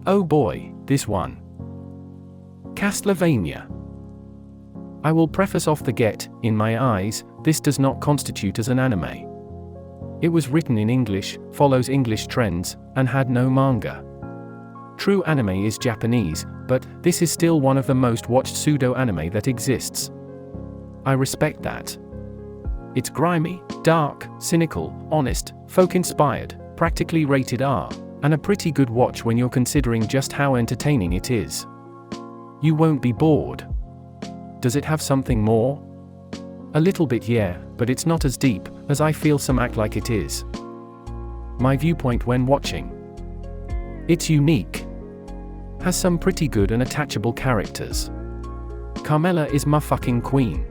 Oh boy, this one. Castlevania. I will preface off the get, in my eyes, this does not constitute as an anime. It was written in English, follows English trends, and had no manga. True anime is Japanese, but this is still one of the most watched pseudo-anime that exists. I respect that. It's grimy, dark, cynical, honest, folk-inspired, practically rated R, and a pretty good watch when you're considering just how entertaining it is. You won't be bored. Does it have something more? A little bit, yeah, but it's not as deep as I feel some act like it is. My viewpoint when watching. It's unique. Has some pretty good and attachable characters. Carmela is my fucking queen.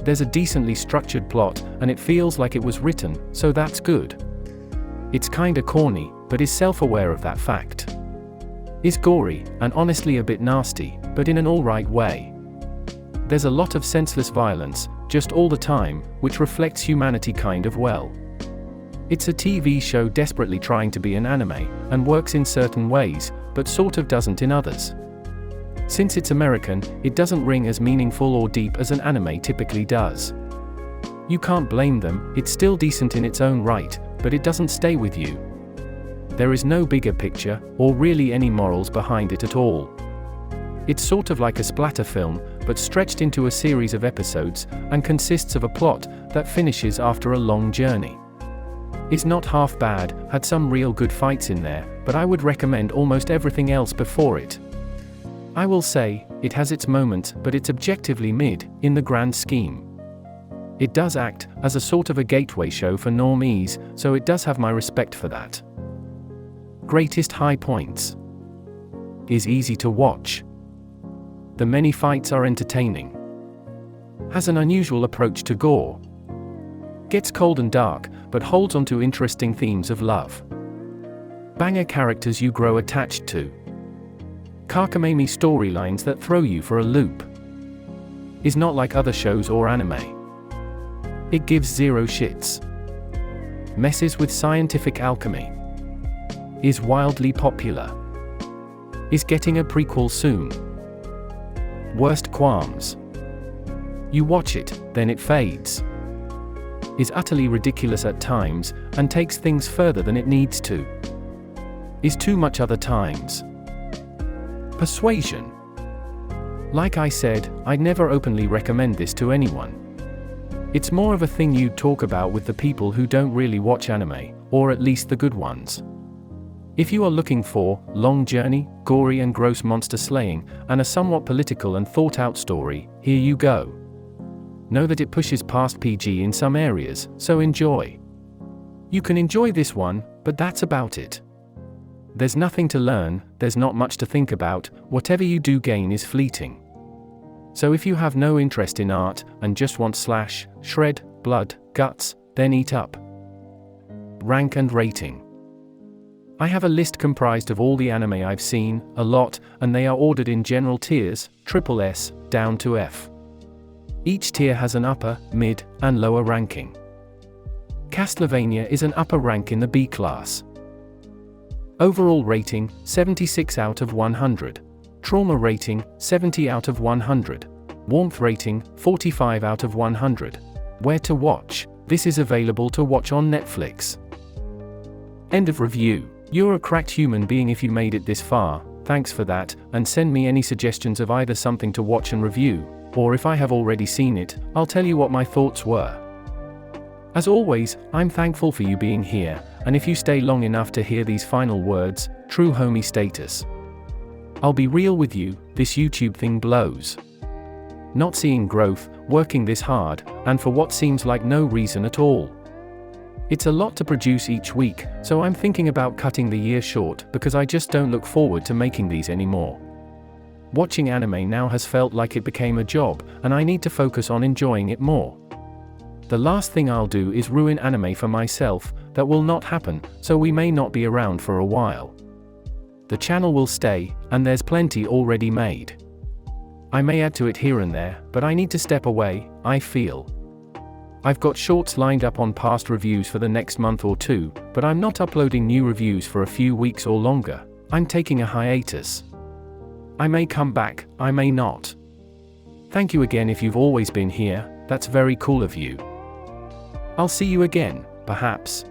There's a decently structured plot, and it feels like it was written, so that's good. It's kinda corny, but is self-aware of that fact. Is gory, and honestly a bit nasty, but in an alright way. There's a lot of senseless violence, just all the time, which reflects humanity kind of well. It's a TV show desperately trying to be an anime, and works in certain ways, but sort of doesn't in others. Since it's American, it doesn't ring as meaningful or deep as an anime typically does. You can't blame them, it's still decent in its own right, but it doesn't stay with you. There is no bigger picture, or really any morals behind it at all. It's sort of like a splatter film, but stretched into a series of episodes, and consists of a plot that finishes after a long journey. It's not half bad, had some real good fights in there, but I would recommend almost everything else before it. I will say, it has its moments, but it's objectively mid, in the grand scheme. It does act as a sort of a gateway show for normies, so it does have my respect for that. Greatest high points. Is easy to watch. The many fights are entertaining. Has an unusual approach to gore. Gets cold and dark, but holds on to interesting themes of love. Banger characters you grow attached to. Kakamami storylines that throw you for a loop. Is not like other shows or anime. It gives zero shits. Messes with scientific alchemy. Is wildly popular. Is getting a prequel soon. Worst qualms. You watch it, then it fades. Is utterly ridiculous at times, and takes things further than it needs to. Is too much other times. Persuasion. Like I said, I'd never openly recommend this to anyone. It's more of a thing you'd talk about with the people who don't really watch anime, or at least the good ones. If you are looking for long journey, gory and gross monster slaying, and a somewhat political and thought-out story, here you go. Know that it pushes past PG in some areas, so enjoy. You can enjoy this one, but that's about it. There's nothing to learn, there's not much to think about, whatever you do gain is fleeting. So if you have no interest in art, and just want slash, shred, blood, guts, then eat up. Rank and rating. I have a list comprised of all the anime I've seen, a lot, and they are ordered in general tiers, triple S, down to F. Each tier has an upper, mid, and lower ranking. Castlevania is an upper rank in the B class. Overall rating, 76 out of 100. Trauma rating, 70 out of 100. Warmth rating, 45 out of 100. Where to watch? This is available to watch on Netflix. End of review. You're a cracked human being if you made it this far, thanks for that, and send me any suggestions of either something to watch and review, or if I have already seen it, I'll tell you what my thoughts were. As always, I'm thankful for you being here, and if you stay long enough to hear these final words, true homie status. I'll be real with you, this YouTube thing blows. Not seeing growth, working this hard, and for what seems like no reason at all. It's a lot to produce each week, so I'm thinking about cutting the year short because I just don't look forward to making these anymore. Watching anime now has felt like it became a job, and I need to focus on enjoying it more. The last thing I'll do is ruin anime for myself, that will not happen, so we may not be around for a while. The channel will stay, and there's plenty already made. I may add to it here and there, but I need to step away, I feel. I've got shorts lined up on past reviews for the next month or two, but I'm not uploading new reviews for a few weeks or longer, I'm taking a hiatus. I may come back, I may not. Thank you again if you've always been here, that's very cool of you. I'll see you again, perhaps.